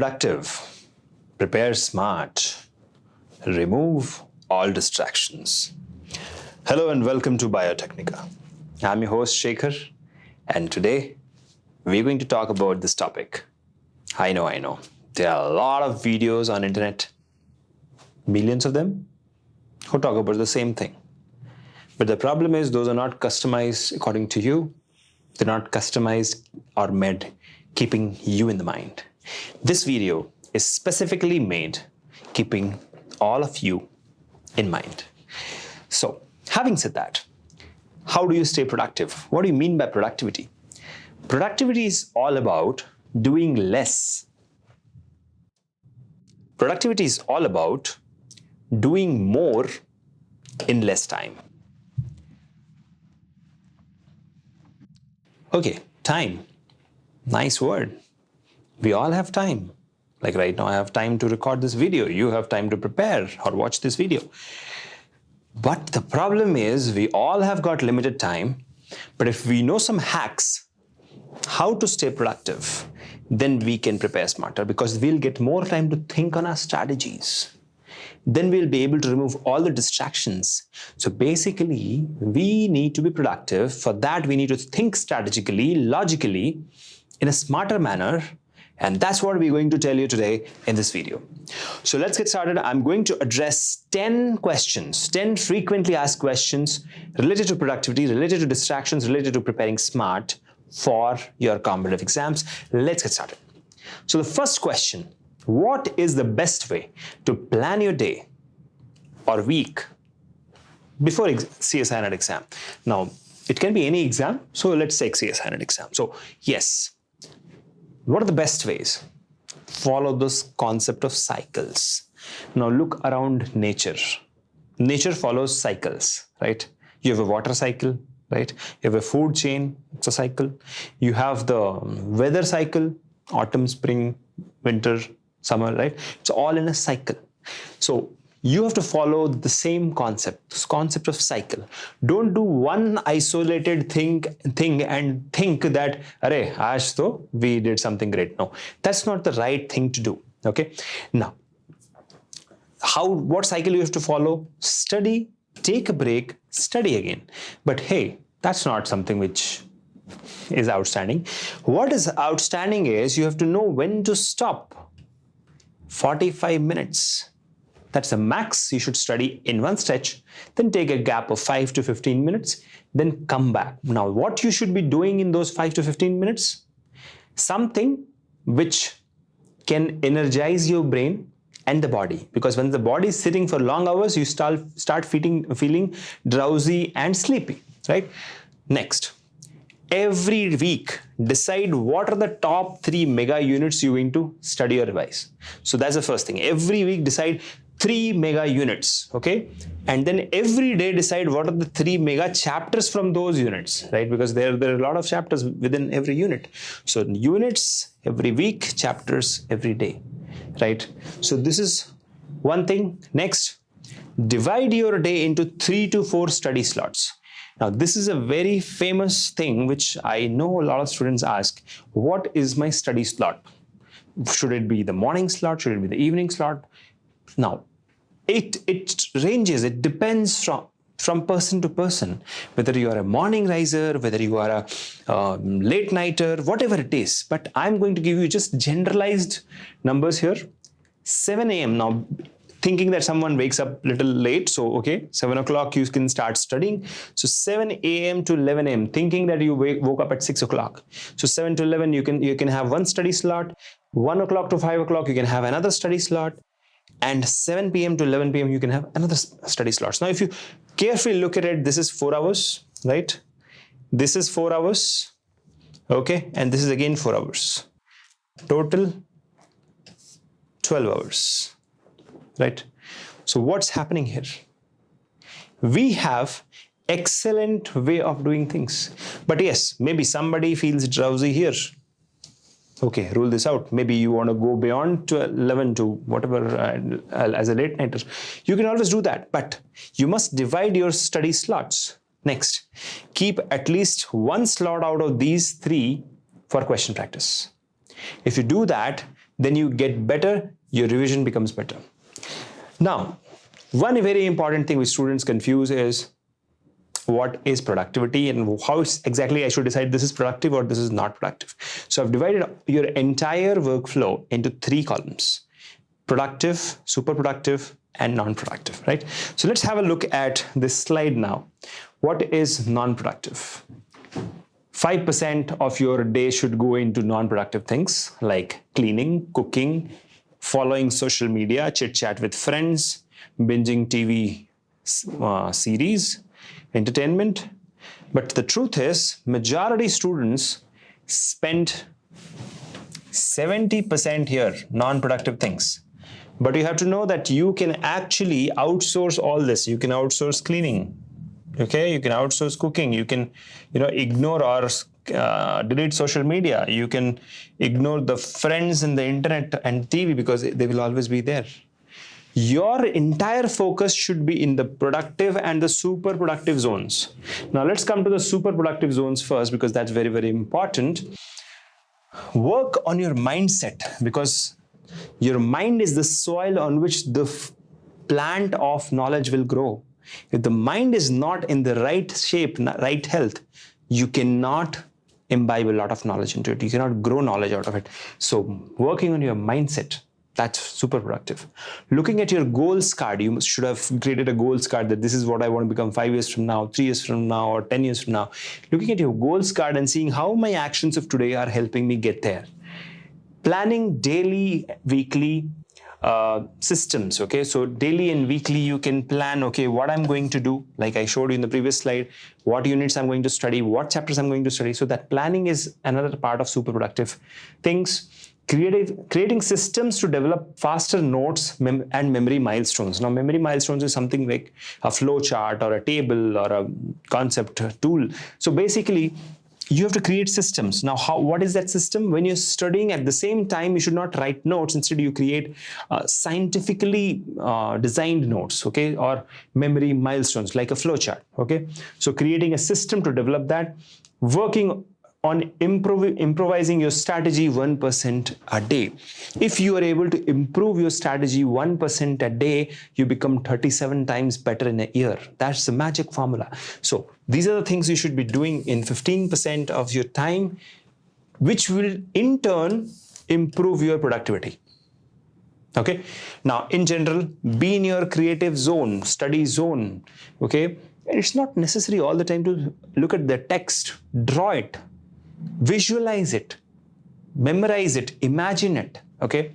productive, prepare smart, remove all distractions. Hello and welcome to Biotechnica. I'm your host Shekhar, and today we're going to talk about this topic. I know. There are a lot of videos on internet, millions of them, who talk about the same thing. But the problem is those are not customized according to you. They're not customized or made keeping you in the mind. This video is specifically made keeping all of you in mind. So, having said that, how do you stay productive? What do you mean by productivity? Productivity is all about doing less. Productivity is all about doing more in less time. Okay, time. Nice word. We all have time. Like right now, I have time to record this video. You have time to prepare or watch this video. But the problem is we all have got limited time. But if we know some hacks, how to stay productive, then we can prepare smarter because we'll get more time to think on our strategies. Then we'll be able to remove all the distractions. So basically, we need to be productive. For that, we need to think strategically, logically, in a smarter manner. And that's what we're going to tell you today in this video. So let's get started. I'm going to address 10 questions, 10 frequently asked questions related to productivity, related to distractions, related to preparing smart for your competitive exams. Let's get started. So the first question, what is the best way to plan your day or week before CSIR NET exam? Now, it can be any exam. So let's take CSIR NET exam. So yes, what are the best ways? Follow this concept of cycles. Now look around nature. Nature follows cycles, right? You have a water cycle, right? You have a food chain, it's a cycle. You have the weather cycle, autumn, spring, winter, summer, right? It's all in a cycle. So you have to follow the same concept, this concept of cycle. Don't do one isolated thing and think that, "Arey, aaj to we did something great." No, that's not the right thing to do. Okay. Now, what cycle you have to follow? Study, take a break, study again. But hey, that's not something which is outstanding. What is outstanding is you have to know when to stop. 45 minutes. That's the max you should study in one stretch, then take a gap of 5 to 15 minutes, then come back. Now, what you should be doing in those 5 to 15 minutes? Something which can energize your brain and the body. Because when the body is sitting for long hours, you start feeling drowsy and sleepy, right? Next, every week, decide what are the top 3 mega units you're going to study or revise. So that's the first thing. Every week, decide 3 mega units, okay? And then every day decide what are the 3 mega chapters from those units, right? Because there are a lot of chapters within every unit. So units every week, chapters every day, right? So this is one thing. Next, divide your day into 3 to 4 study slots. Now, this is a very famous thing which I know a lot of students ask, what is my study slot? Should it be the morning slot? Should it be the evening slot? Now, it ranges, it depends from person to person, whether you are a morning riser, whether you are a late nighter, whatever it is. But I'm going to give you just generalized numbers here. 7 a.m. Now, thinking that someone wakes up a little late, so okay, 7 o'clock you can start studying. So 7 a.m. to 11 a.m. thinking that you woke up at 6 o'clock. So 7 to 11 you can have one study slot. 1 o'clock to 5 o'clock you can have another study slot. And 7 p.m. to 11 p.m. you can have another study slots. Now, if you carefully look at it, this is 4 hours, right? This is 4 hours, okay? And this is again 4 hours. Total 12 hours, right? So what's happening here? We have excellent way of doing things. But yes, maybe somebody feels drowsy here. Okay, rule this out. Maybe you want to go beyond to 11 to whatever as a late nighter. You can always do that, but you must divide your study slots. Next, keep at least one slot out of these 3 for question practice. If you do that, then you get better, your revision becomes better. Now, one very important thing which students confuse is what is productivity and how exactly I should decide this is productive or this is not productive. So I've divided your entire workflow into 3 columns: productive, super productive, and non-productive, right? So let's have a look at this slide now. What is non-productive? 5% of your day should go into non-productive things like cleaning, cooking, following social media, chit-chat with friends, binging TV series, entertainment. But the truth is, majority students spend 70% here, non-productive things. But you have to know that you can actually outsource all this. You can outsource cleaning, okay? You can outsource cooking. You can, ignore or delete social media. You can ignore the friends and the internet and TV because they will always be there. Your entire focus should be in the productive and the super productive zones. Now let's come to the super productive zones first, because that's very, very important. Work on your mindset, because your mind is the soil on which the plant of knowledge will grow. If the mind is not in the right shape, right health, you cannot imbibe a lot of knowledge into it. You cannot grow knowledge out of it. So working on your mindset, that's super productive. Looking at your goals card, you should have created a goals card that this is what I want to become 5 years from now, 3 years from now, or 10 years from now. Looking at your goals card and seeing how my actions of today are helping me get there. Planning daily, weekly systems, okay? So daily and weekly you can plan, okay, what I'm going to do, like I showed you in the previous slide, what units I'm going to study, what chapters I'm going to study. So that planning is another part of super productive things. Creating systems to develop faster notes and memory milestones. Now, memory milestones is something like a flow chart or a table or a concept tool. So basically, you have to create systems. Now, what is that system? When you're studying at the same time, you should not write notes. Instead, you create scientifically designed notes, okay, or memory milestones like a flow chart, okay? So creating a system to develop that, working on improvising your strategy 1% a day. If you are able to improve your strategy 1% a day, you become 37 times better in a year. That's the magic formula. So these are the things you should be doing in 15% of your time, which will in turn improve your productivity. Okay. Now, in general, be in your creative zone, study zone. Okay. It's not necessary all the time to look at the text, draw it, visualize it, memorize it, imagine it, okay?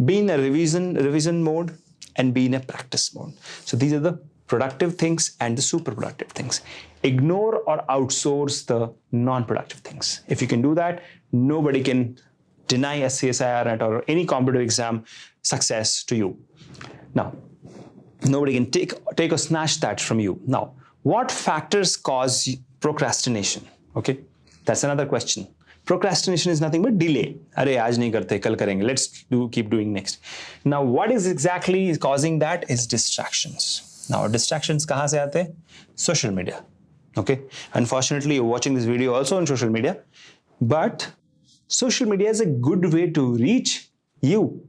Be in a revision mode and be in a practice mode. So these are the productive things and the super productive things. Ignore or outsource the non-productive things. If you can do that, nobody can deny a CSIR NET or any competitive exam success to you. Now, nobody can take or snatch that from you. Now, what factors cause procrastination? Okay. That's another question. Procrastination is nothing but delay. Arey, aaj nahi karte, kal karenge. Let's keep doing next. Now, what is exactly causing that is distractions. Now, distractions kahan se aate? Social media. Okay. Unfortunately, you're watching this video also on social media, but social media is a good way to reach you.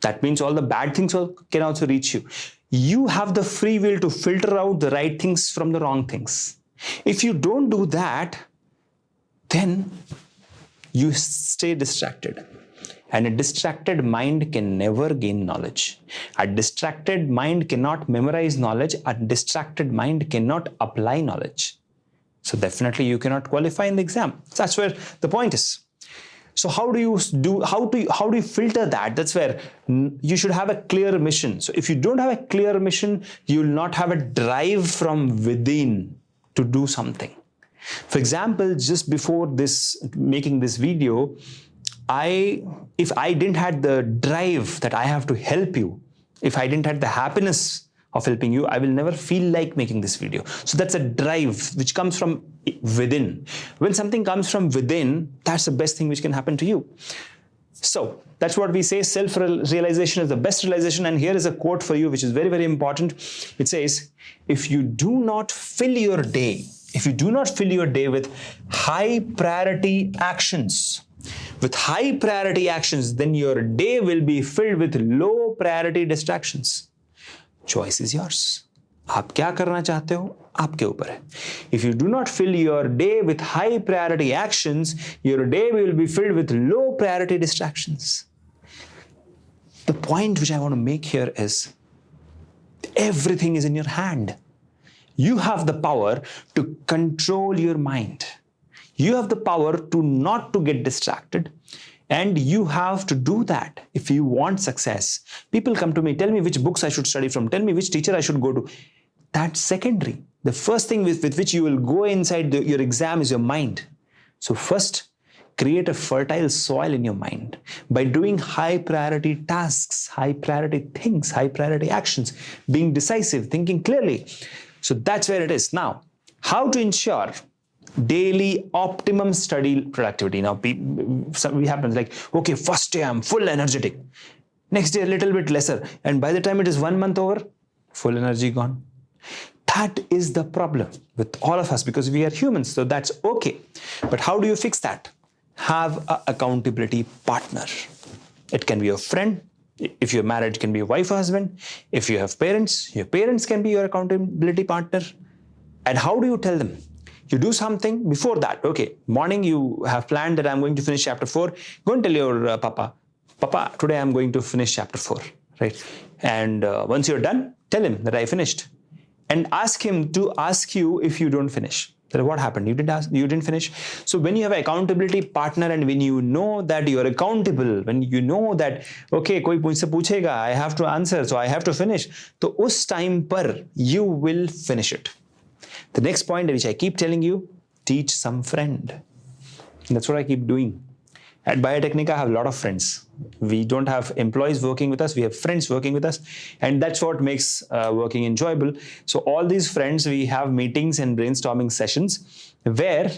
That means all the bad things can also reach you. You have the free will to filter out the right things from the wrong things. If you don't do that, then you stay distracted. And a distracted mind can never gain knowledge. A distracted mind cannot memorize knowledge. A distracted mind cannot apply knowledge. So definitely you cannot qualify in the exam. That's where the point is. So how do you filter that? That's where you should have a clear mission. So if you don't have a clear mission, you will not have a drive from within to do something. For example, just before making this video, if I didn't have the drive that I have to help you, if I didn't have the happiness of helping you, I will never feel like making this video. So that's a drive which comes from within. When something comes from within, that's the best thing which can happen to you. So that's what we say, self-realization is the best realization. And here is a quote for you, which is very, very important. It says, if you do not fill your day with high priority actions, with high priority actions, then your day will be filled with low priority distractions. Choice is yours. आप क्या करना चाहते हो आपके ऊपर है. If you do not fill your day with high priority actions, your day will be filled with low priority distractions. The point which I want to make here is everything is in your hand. You have the power to control your mind. You have the power to not to get distracted. And you have to do that if you want success. People come to me, tell me which books I should study from, tell me which teacher I should go to. That's secondary. The first thing with which you will go inside your exam is your mind. So first, create a fertile soil in your mind by doing high priority tasks, high priority things, high priority actions, being decisive, thinking clearly. So that's where it is. Now, how to ensure daily optimum study productivity? Now, we happen like, okay, first day I'm full energetic. Next day a little bit lesser. And by the time it is 1 month over, full energy gone. That is the problem with all of us because we are humans. So that's okay. But how do you fix that? Have an accountability partner. It can be your friend. If you're married, it can be your wife or husband. If you have parents, your parents can be your accountability partner. And how do you tell them? You do something before that. Okay, morning you have planned that I'm going to finish chapter 4. Go and tell your Papa, today I'm going to finish chapter 4, right? And once you're done, tell him that I finished. And ask him to ask you if you don't finish. That what happened? You didn't finish. So when you have an accountability partner and when you know that you're accountable, when you know that, okay, koi mujhse puchega, I have to answer, so I have to finish. So us time par you will finish it. The next point which I keep telling you, teach some friend. That's what I keep doing. At Biotechnica, I have a lot of friends. We don't have employees working with us. We have friends working with us. And that's what makes working enjoyable. So all these friends, we have meetings and brainstorming sessions where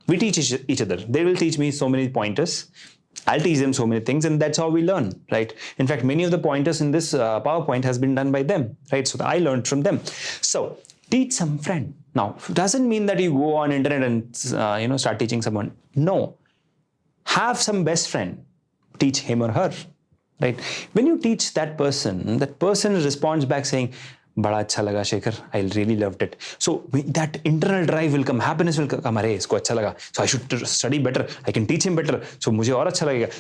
we teach each other. They will teach me so many pointers. I'll teach them so many things. And that's how we learn, right? In fact, many of the pointers in this PowerPoint has been done by them, right? So I learned from them. So teach some friend. Now, it doesn't mean that you go on internet and start teaching someone. No. Have some best friend, teach him or her, right? When you teach that person responds back saying, "Bada acha laga, Shekhar, I really loved it." So that internal drive will come, happiness will come, "Are, isko acha laga, so I should study better, I can teach him better, so mujhe aur acha lagega."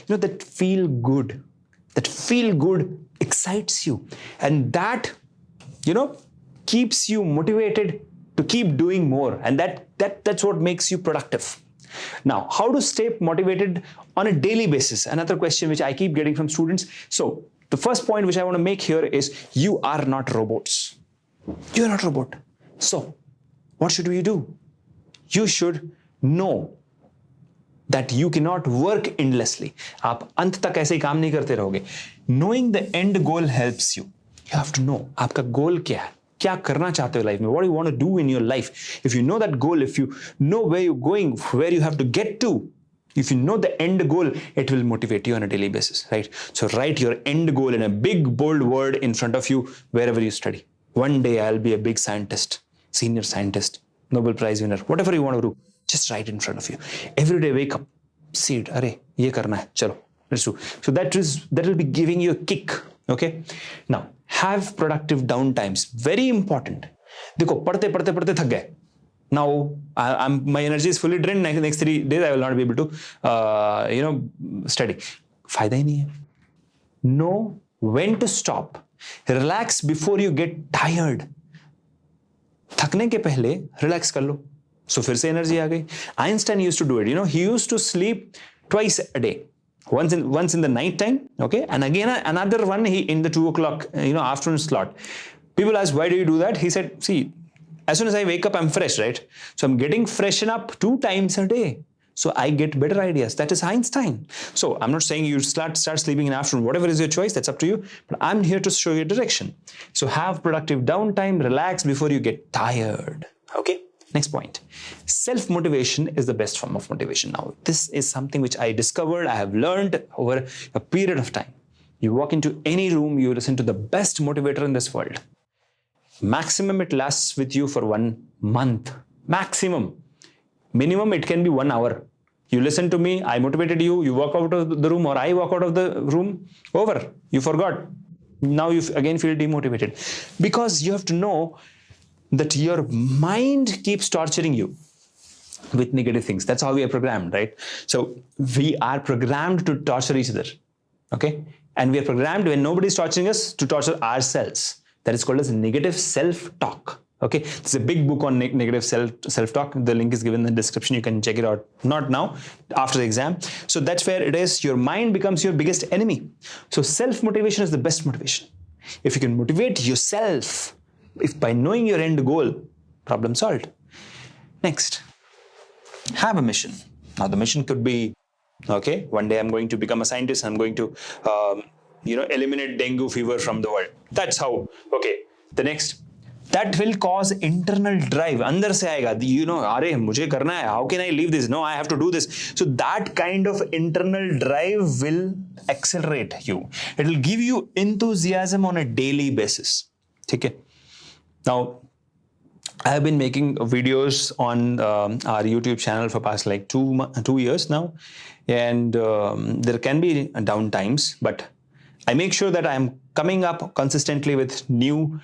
That feel good excites you. And that, keeps you motivated to keep doing more. And that's what makes you productive. Now, how to stay motivated on a daily basis? Another question which I keep getting from students. So the first point which I want to make here is you are not robots. You're not a robot. So what should we do? You should know that you cannot work endlessly. आप अंत तक ऐसे ही काम नहीं करते रहोगे. Knowing the end goal helps you. You have to know आपका goal क्या है. क्या करना चाहते हो लाइफ में? What do you want to do in your life? If you know that goal, if you know where you're going, where you have to get to, if you know the end goal, it will motivate you on a daily basis, right? So write your end goal in a big, bold word in front of you wherever you study. One day I'll be a big scientist, senior scientist, Nobel Prize winner, whatever you want to do, just write in front of you. Every day wake up, seed, arey, ye karna hai, chalo, let's do. So that will be giving you a kick, okay? Now, have productive down times. Very important. देखो पढ़ते थक गए. Now my energy is fully drained. Next 3 days I will not be able to study. फायदा ही नहीं है. Know when to stop. Relax before you get tired. थकने के पहले relax कर लो. So फिर से energy आ गई. Einstein used to do it. He used to sleep twice a day. Once in the night time, okay, and again another one in the 2 o'clock afternoon slot. People ask, why do you do that? He said, see, as soon as I wake up, I'm fresh, right? So I'm getting freshen up 2 times a day. So I get better ideas. That is Einstein. So I'm not saying you start sleeping in the afternoon. Whatever is your choice, that's up to you. But I'm here to show you direction. So have productive downtime, relax before you get tired, okay? Next point. Self-motivation is the best form of motivation. Now, this is something which I discovered, I have learned over a period of time. You walk into any room, you listen to the best motivator in this world. Maximum it lasts with you for 1 month. Maximum. Minimum it can be 1 hour. You listen to me, I motivated you, you walk out of the room or I walk out of the room, over. You forgot. Now you again feel demotivated. Because you have to know that your mind keeps torturing you with negative things. That's how we are programmed, right? So we are programmed to torture each other, okay? And we are programmed, when nobody is torturing us, to torture ourselves. That is called as negative self-talk. Okay, there's a big book on negative self-talk. The link is given in the description. You can check it out. Not now, after the exam. So that's where it is. Your mind becomes your biggest enemy. So self-motivation is the best motivation. If you can motivate yourself, if by knowing your end goal, problem solved. Next, have a mission. Now the mission could be, okay, one day I'm going to become a scientist. I'm going to, eliminate dengue fever from the world. That's how. Okay. The next. That will cause internal drive. Andar se aayega, अरे मुझे करना है. How can I leave this? No, I have to do this. So that kind of internal drive will accelerate you. It will give you enthusiasm on a daily basis. Okay. Now, I have been making videos on our YouTube channel for past like 2 years now, and there can be down times, but I make sure that I am coming up consistently with new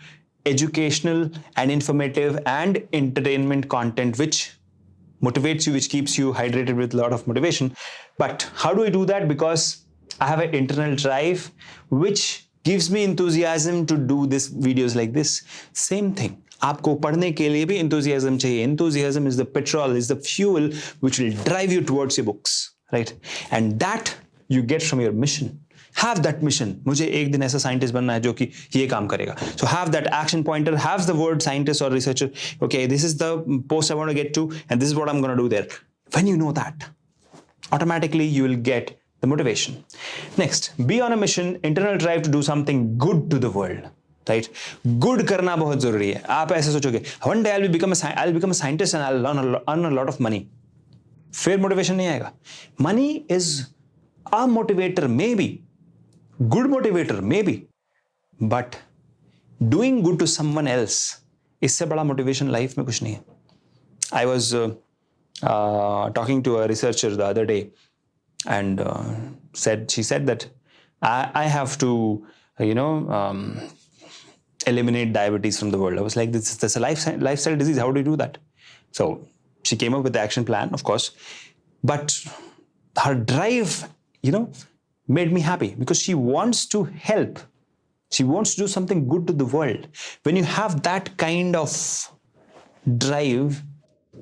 educational and informative and entertainment content which motivates you, which keeps you hydrated with a lot of motivation. But how do I do that? Because I have an internal drive which gives me enthusiasm to do this videos like this. Same thing. आपको पढ़ने के लिए भी enthusiasm चाहिए. Enthusiasm is the petrol, is the fuel which will drive you towards your books, right? And that you get from your mission. Have that mission. मुझे एक दिन ऐसा scientist बनना है जो कि ये काम करेगा. So have that action pointer, have the word scientist or researcher. Okay, this is the post I want to get to, and this is what I'm going to do there. When you know that, automatically you will get the motivation. Next, be on a mission, internal drive to do something good to the world. Right? Good करना बहुत जरूरी है. आप ऐसे सोचोगे, one day I'll become a scientist and I'll earn a lot of money. फिर motivation नहीं आएगा. Money is a motivator, maybe. Good motivator, maybe. But doing good to someone else, इससे बड़ा motivation life में कुछ नहीं है. I was talking to a researcher the other day, and she said that I have to, eliminate diabetes from the world. I was like, that's a lifestyle disease. How do you do that? So she came up with the action plan, of course, but her drive, made me happy because she wants to help. She wants to do something good to the world. When you have that kind of drive,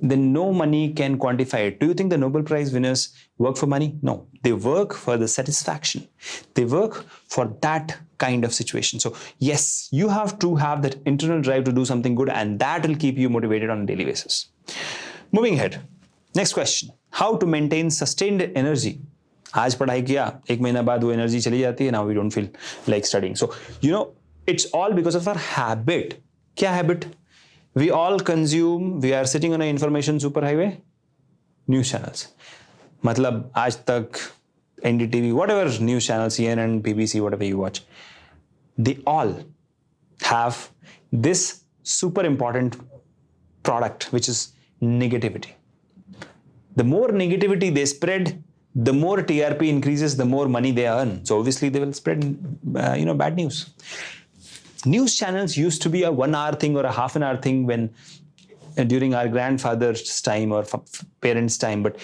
then no money can quantify it. Do you think the Nobel Prize winners work for money? No, they work for the satisfaction. They work for that kind of situation. So yes, you have to have that internal drive to do something good, and that will keep you motivated on a daily basis. Moving ahead. Next question. How to maintain sustained energy? आज पढ़ाई किया, एक महीना बाद वो energy चली जाती है. Now we don't feel like studying. So, it's all because of our habit. क्या habit? We all consume, we are sitting on an information superhighway, news channels. मतलब आज तक NDTV, whatever news channel, CNN, BBC, whatever you watch, they all have this super important product, which is negativity. The more negativity they spread, the more TRP increases, the more money they earn. So obviously they will spread, bad news. News channels used to be a 1 hour thing or a half an hour thing when during our grandfather's time or parents' time, but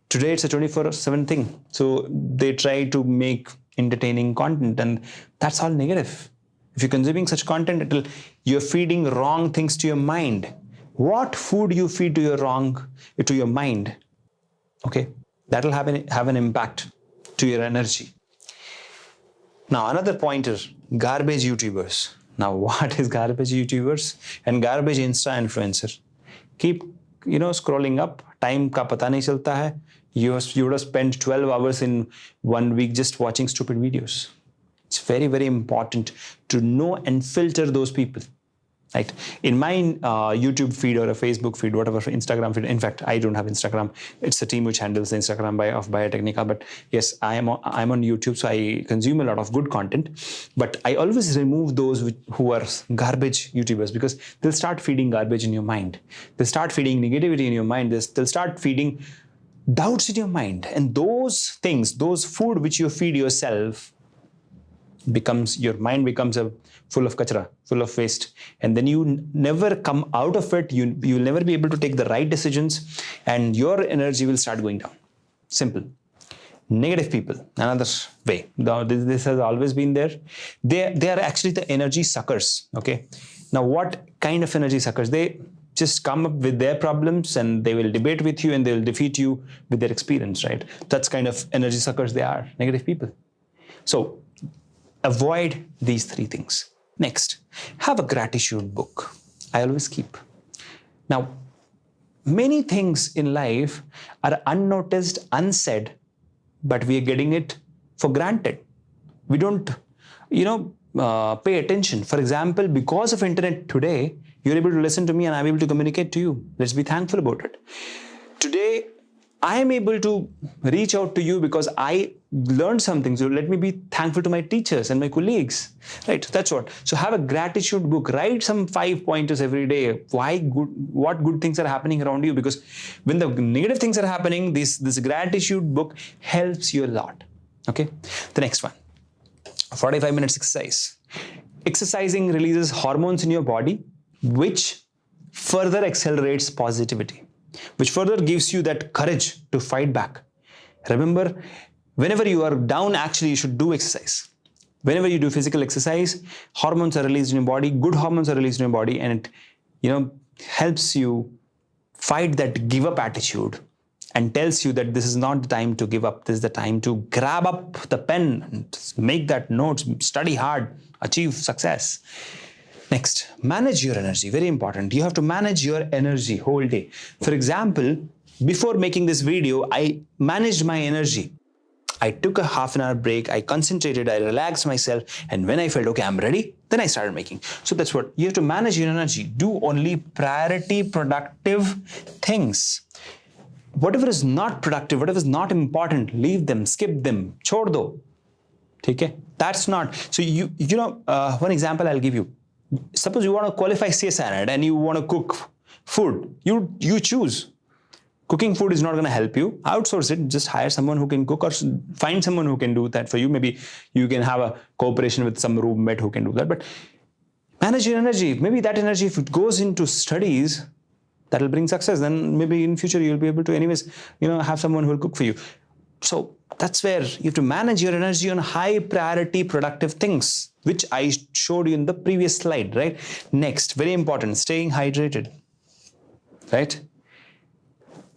today it's a 24/7 thing. So they try to make entertaining content, and that's all negative. If you're consuming such content, you're feeding wrong things to your mind. What food you feed to your mind, okay, that will have an impact to your energy. Now another pointer, garbage YouTubers. Now what is garbage YouTubers and garbage Insta influencer? Keep scrolling up, time का पता नहीं चलता है. You would have spent 12 hours in 1 week just watching stupid videos. It's very, very important to know and filter those people. Right? In my YouTube feed or a Facebook feed, whatever, Instagram feed. In fact, I don't have Instagram. It's a team which handles the Instagram of Biotechnica. But yes, I'm on YouTube, so I consume a lot of good content. But I always remove those who are garbage YouTubers, because they'll start feeding garbage in your mind. They'll start feeding negativity in your mind. They'll start feeding doubts in your mind, and those things, those food which you feed yourself, your mind becomes a full of kachra, full of waste, and then you never come out of it. You'll never be able to take the right decisions, and your energy will start going down. Simple. Negative people, another way. Now, this has always been there. They are actually the energy suckers. Okay. Now, what kind of energy suckers? They just come up with their problems and they will debate with you and they will defeat you with their experience, right? That's kind of energy suckers they are, negative people. So avoid these three things. Next, have a gratitude book. I always keep. Now, many things in life are unnoticed, unsaid, but we are getting it for granted. We don't, pay attention. For example, because of internet today, you're able to listen to me and I'm able to communicate to you. Let's be thankful about it. Today, I am able to reach out to you because I learned something. So let me be thankful to my teachers and my colleagues, right? That's what. So have a gratitude book. Write some 5 pointers every day. What good things are happening around you? Because when the negative things are happening, this gratitude book helps you a lot. Okay. The next one, 45 minutes exercise. Exercising releases hormones in your body, which further accelerates positivity, which further gives you that courage to fight back. Remember, whenever you are down, actually you should do exercise. Whenever you do physical exercise, hormones are released in your body, good hormones are released in your body, and it helps you fight that give up attitude and tells you that this is not the time to give up. This is the time to grab up the pen and make that notes, study hard, achieve success. Next, manage your energy. Very important. You have to manage your energy whole day. For example, before making this video, I managed my energy. I took a half-an-hour break. I concentrated. I relaxed myself. And when I felt, okay, I'm ready, then I started making. So that's what you have to manage your energy. Do only priority productive things. Whatever is not productive, whatever is not important, leave them, skip them, chhod do. Okay? That's not. So one example I'll give you. Suppose you want to qualify CSIR NET and you want to cook food. You choose. Cooking food is not going to help you. Outsource it. Just hire someone who can cook or find someone who can do that for you. Maybe you can have a cooperation with some roommate who can do that. But manage your energy. Maybe that energy, if it goes into studies, that will bring success. Then maybe in future you'll be able to anyways, have someone who will cook for you. So that's where you have to manage your energy on high priority productive things, which I showed you in the previous slide, right? Next, very important, staying hydrated, right?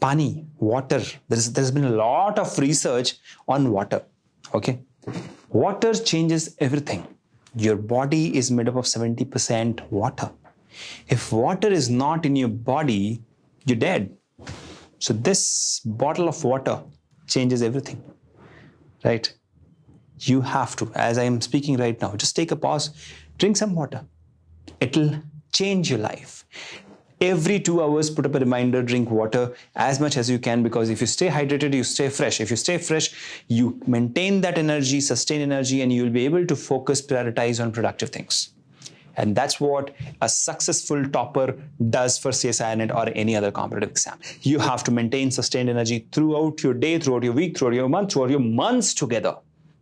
Pani, water. There's been a lot of research on water, okay? Water changes everything. Your body is made up of 70% water. If water is not in your body, you're dead. So this bottle of water changes everything, right? You have to, as I am speaking right now, just take a pause, drink some water. It'll change your life. Every 2 hours, put up a reminder, drink water as much as you can, because if you stay hydrated, you stay fresh. If you stay fresh, you maintain that energy, sustain energy, and you'll be able to focus, prioritize on productive things. And that's what a successful topper does for CSIR NET or any other competitive exam. You have to maintain sustained energy throughout your day, throughout your week, throughout your month, throughout your months together.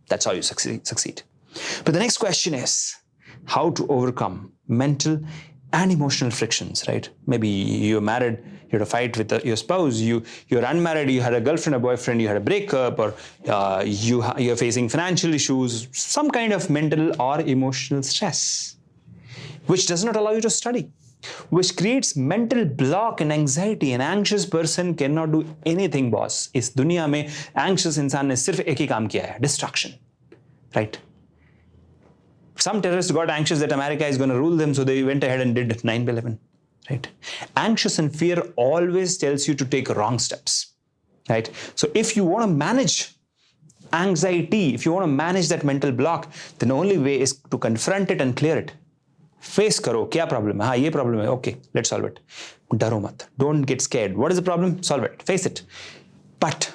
That's how you succeed. But the next question is how to overcome mental and emotional frictions, right? Maybe you're married, you had a fight with your spouse, you're unmarried, you had a girlfriend, a boyfriend, you had a breakup, or you're facing financial issues, some kind of mental or emotional stress, which does not allow you to study, which creates mental block and anxiety. An anxious person cannot do anything, boss. इस दुनिया में anxious इंसान ने सिर्फ एक ही काम किया है, distraction, right? Some terrorists got anxious that America is going to rule them, so they went ahead and did 9/11, right? Anxious and fear always tells you to take wrong steps, right? So if you want to manage anxiety, if you want to manage that mental block, then the only way is to confront it and clear it. Face करो, क्या problem है? हाँ, ये problem है. Okay, let's solve it. डरो मत. Don't get scared. What is the problem? Solve it. Face it. But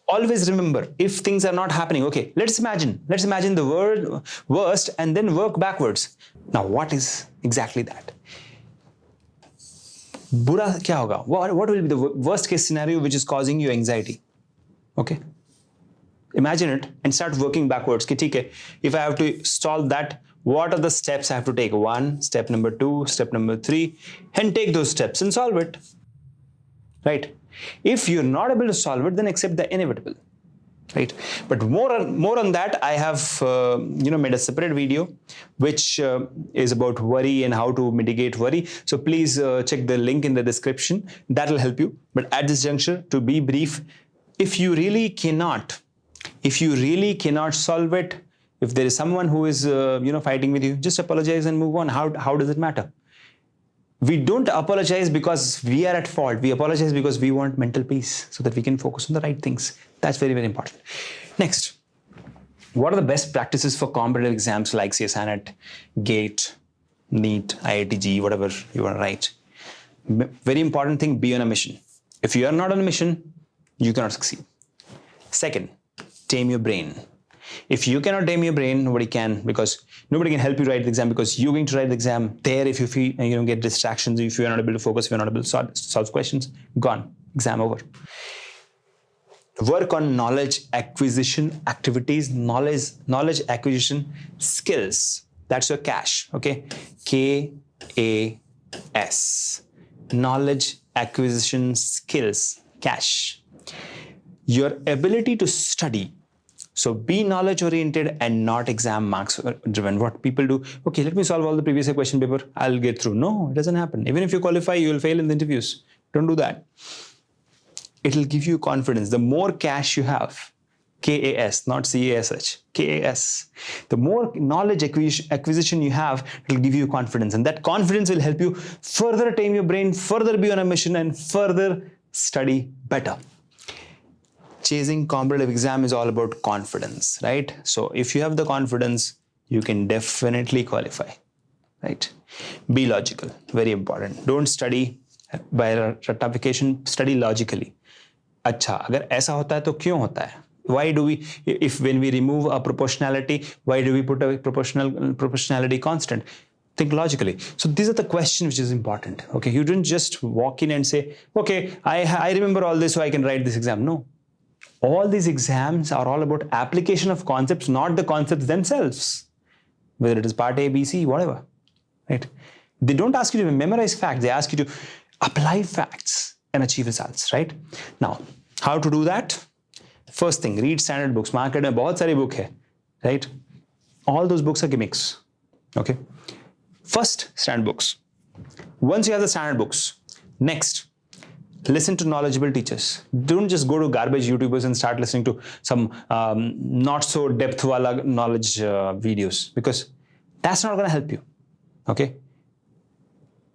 always remember, if things are not happening, okay, let's imagine the worst and then work backwards. Now, what is exactly that? बुरा क्या होगा? What will be the worst case scenario which is causing you anxiety? Okay. Imagine it and start working backwards. कि ठीक है, if I have to solve that, what are the steps I have to take? 1, step number 2, step number 3, and take those steps and solve it. Right? If you're not able to solve it, then accept the inevitable. Right? But more on that, I have made a separate video which is about worry and how to mitigate worry. So please check the link in the description. That will help you. But at this juncture, to be brief, if you really cannot solve it, if there is someone who is fighting with you, just apologize and move on. How does it matter? We don't apologize because we are at fault. We apologize because we want mental peace so that we can focus on the right things. That's very, very important. Next, what are the best practices for competitive exams like CSIR NET, GATE, NEET, IIT, whatever you want to write? Very important thing, be on a mission. If you are not on a mission, you cannot succeed. Second, tame your brain. If you cannot tame your brain, nobody can, because nobody can help you write the exam, because you're going to write the exam there. If you feel, get distractions, if you're not able to focus, if you're not able to solve questions, gone, exam over. Work on knowledge acquisition activities, knowledge acquisition skills. That's your cash, okay? KAS. Knowledge acquisition skills, cash. Your ability to study. So be knowledge oriented and not exam marks driven. What people do, okay, let me solve all the previous question paper, I'll get through. No, it doesn't happen. Even if you qualify, you will fail in the interviews. Don't do that. It'll give you confidence. The more cash you have, KAS, not CASH, KAS. The more knowledge acquisition you have, it'll give you confidence. And that confidence will help you further tame your brain, further be on a mission, and further study better. Chasing competitive exam is all about confidence, right? So if you have the confidence, you can definitely qualify, right? Be logical, very important. Don't study by ratification, study logically. अच्छा, अगर ऐसा होता है तो क्यों होता है? Why do we, when we remove a proportionality, why do we put a proportionality constant? Think logically. So these are the questions which is important. Okay, you don't just walk in and say, okay, I remember all this so I can write this exam. No. All these exams are all about application of concepts, not the concepts themselves. Whether it is part A, B, C, whatever. Right? They don't ask you to memorize facts. They ask you to apply facts and achieve results. Right? Now, how to do that? First thing, read standard books. Market में बहुत सारी book है. Right? All those books are gimmicks. Okay? First, standard books. Once you have the standard books, next, listen to knowledgeable teachers. Don't just go to garbage YouTubers and start listening to some not so depth wala knowledge videos, because that's not going to help you. Okay?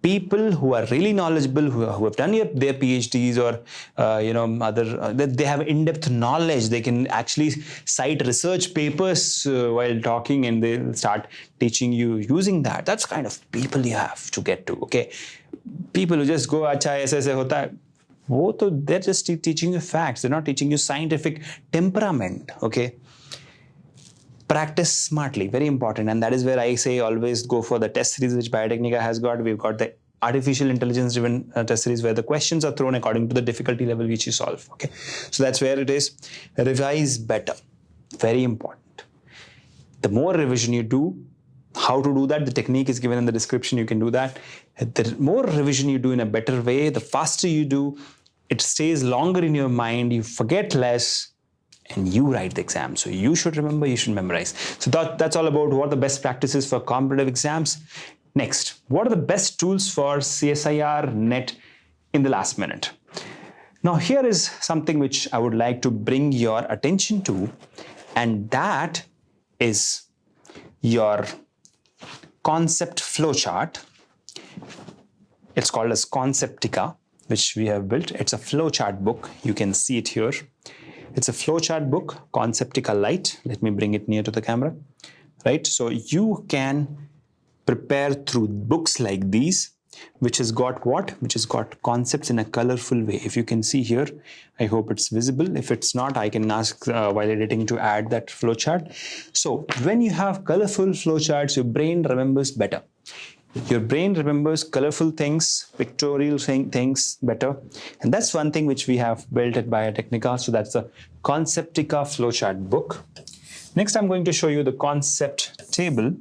People who are really knowledgeable, who have done their PhDs or they have in-depth knowledge. They can actually cite research papers while talking, and they'll start teaching you using that. That's kind of people you have to get to. Okay? People who just go, "Acha aise aise hota hai." They're just teaching you facts. They're not teaching you scientific temperament. Okay? Practice smartly, very important. And that is where I say always go for the test series which Biotechnica has got. We've got the artificial intelligence driven test series where the questions are thrown according to the difficulty level which you solve. Okay? So that's where it is. Revise better. Very important. The more revision you do, how to do that, the technique is given in the description. You can do that. The more revision you do in a better way, the faster you do, it stays longer in your mind, you forget less, and you write the exam. So you should remember, you should memorize. So that's all about what are the best practices for competitive exams. Next, what are the best tools for CSIR NET in the last minute? Now here is something which I would like to bring your attention to, and that is your concept flowchart. It's called as Conceptica, which we have built. It's a flowchart book. You can see it here. It's a flowchart book, Conceptica Lite. Let me bring it near to the camera. Right? So you can prepare through books like these, which has got what? Which has got concepts in a colorful way. If you can see here, I hope it's visible. If it's not, I can ask while editing to add that flowchart. So when you have colorful flowcharts, your brain remembers better. Your brain remembers colorful things, pictorial things better. And that's one thing which we have built at Biotechnica. So that's the Conceptica flowchart book. Next, I'm going to show you the concept table,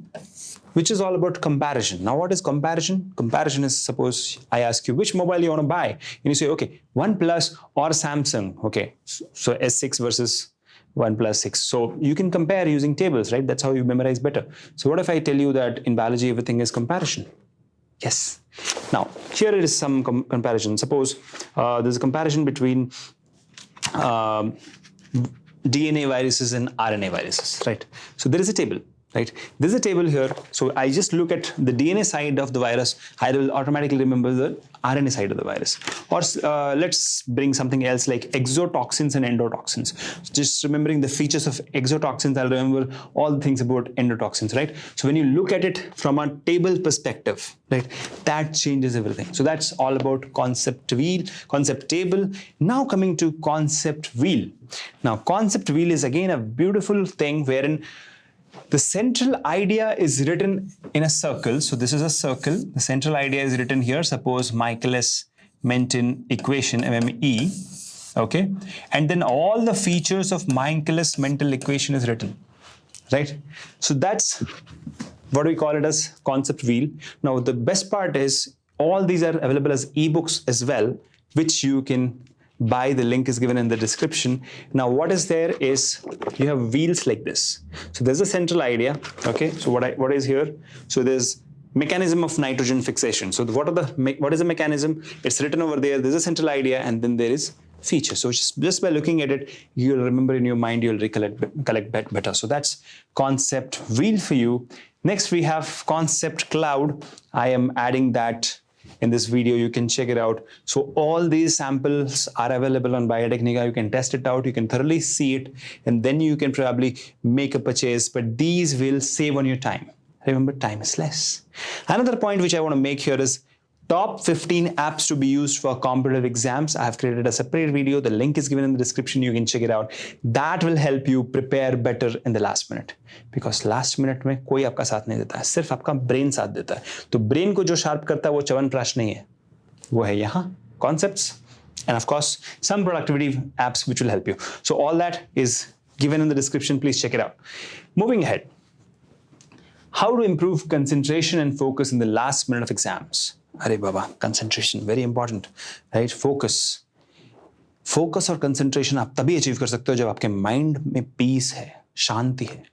which is all about comparison. Now, what is comparison? Comparison is, suppose I ask you which mobile you want to buy. And you say, okay, OnePlus or Samsung. Okay, so S6 versus OnePlus 6. So you can compare using tables, right? That's how you memorize better. So what if I tell you that in biology, everything is comparison? Yes. Now, here is some comparison. Suppose there's a comparison between DNA viruses and RNA viruses, right? So there is a table, right? There's a table here. So I just look at the DNA side of the virus. I will automatically remember the RNA side of the virus. Or let's bring something else like exotoxins and endotoxins. Just remembering the features of exotoxins, I'll remember all the things about endotoxins, right? So when you look at it from a table perspective, right, that changes everything. So that's all about concept wheel, concept table. Now coming to concept wheel. Now concept wheel is again a beautiful thing wherein the central idea is written in a circle. So this is a circle. The central idea is written here. Suppose Michaelis-Menten equation, MME. Okay. And then all the features of Michaelis-Menten equation is written. Right. So that's what we call it as concept wheel. Now, the best part is all these are available as ebooks as well, which you can buy. The link is given in the description. Now, what is there is you have wheels like this. So there's a central idea. Okay. So what is here? So there's mechanism of nitrogen fixation. So what is the mechanism? It's written over there. There's a central idea, and then there is feature. So just by looking at it, you'll remember in your mind, you'll collect better. So that's concept wheel for you. Next, we have concept cloud. I am adding that in this video. You can check it out. So all these samples are available on Biotechnica. You can test it out. You can thoroughly see it, and then you can probably make a purchase. But these will save on your time. Remember, time is less. Another point which I want to make here is top 15 apps to be used for competitive exams. I have created a separate video. The link is given in the description. You can check it out. That will help you prepare better in the last minute. Because last minute में कोई आपका साथ नहीं देता है, सिर्फ आपका brain साथ देता है. तो brain को जो sharp करता है वो च्यवनप्राश नहीं है, वो है यहाँ concepts, and of course some productivity apps which will help you. So all that is given in the description. Please check it out. Moving ahead, how to improve concentration and focus in the last minute of exams. अरे बाबा, concentration very important, right? Focus और concentration आप तभी achieve कर सकते हो जब आपके mind में peace है, शांति है.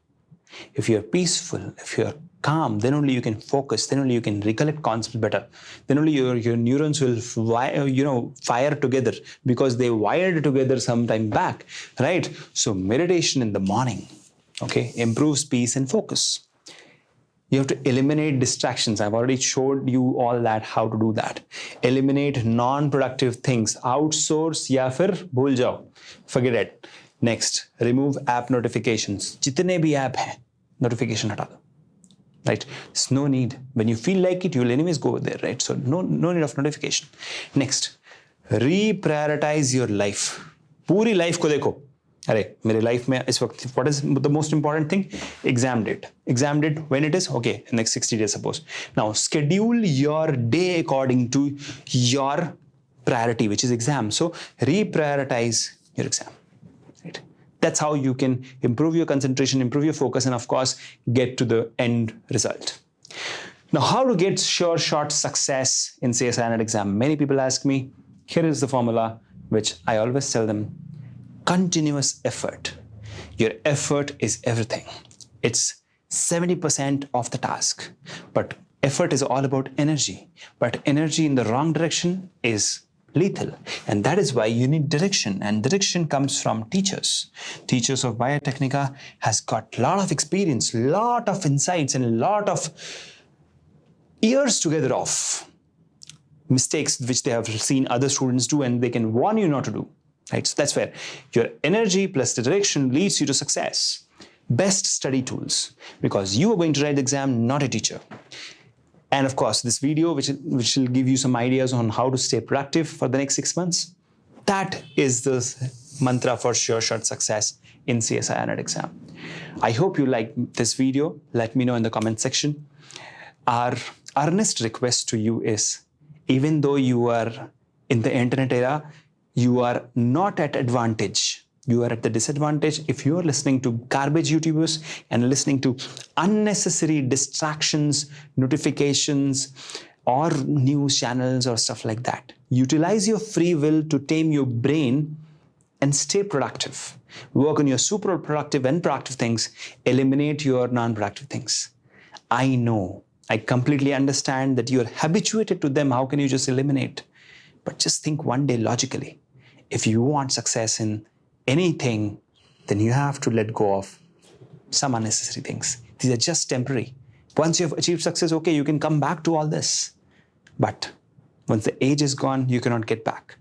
If you're peaceful, if you're calm, then only you can focus, then only you can recollect concepts better. Then only your neurons will fire together because they wired together some time back, right? So meditation in the morning, okay, improves peace and focus. You have to eliminate distractions. I've already showed you all that, how to do that. Eliminate non-productive things. Outsource या फिर भूल जाओ. Forget it. Next, remove app notifications. जितने भी app हैं, notification हटा दो. Right? There's no need. When you feel like it, you'll anyways go there, right? So no need of notification. Next, reprioritize your life. पूरी life को देखो. अरे मेरे लाइफ में इस वक्त what is the most important thing? Exam date when it is? Okay, next 60 days suppose. Now schedule your day according to your priority, which is exam. So reprioritize your exam, right? That's how you can improve your concentration, improve your focus, and of course get to the end result. Now, how to get sure shot success in CSIR NET exam? Many people ask me. Here is the formula which I always tell them. Continuous effort. Your effort is everything. It's 70% of the task. But effort is all about energy. But energy in the wrong direction is lethal. And that is why you need direction. And direction comes from teachers. Teachers of Biotechnica has got a lot of experience, lot of insights, and a lot of years together of mistakes which they have seen other students do, and they can warn you not to do. Right? So that's where your energy plus the direction leads you to success. Best study tools, because you are going to write the exam, not a teacher. And of course, this video, which will give you some ideas on how to stay productive for the next 6 months, that is the mantra for sure shot success in CSIR NET exam. I hope you liked this video. Let me know in the comment section. Our earnest request to you is, even though you are in the internet era, you are not at advantage. You are at the disadvantage if you are listening to garbage YouTubers and listening to unnecessary distractions, notifications, or news channels or stuff like that. Utilize your free will to tame your brain and stay productive. Work on your super productive and productive things. Eliminate your non-productive things. I know, I completely understand that you're habituated to them. How can you just eliminate? But just think one day logically. If you want success in anything, then you have to let go of some unnecessary things. These are just temporary. Once you have achieved success, okay, you can come back to all this. But once the age is gone, you cannot get back.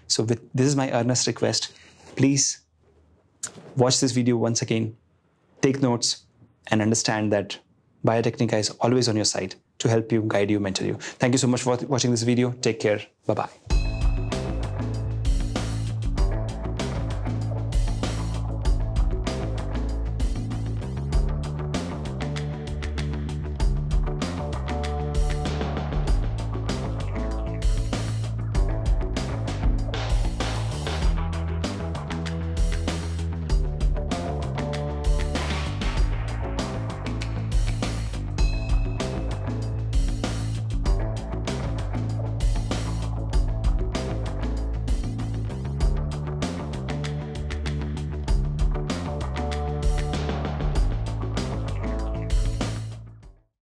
So this is my earnest request. Please watch this video once again, take notes, and understand that Biotechnica is always on your side to help you, guide you, mentor you. Thank you so much for watching this video. Take care. Bye-bye.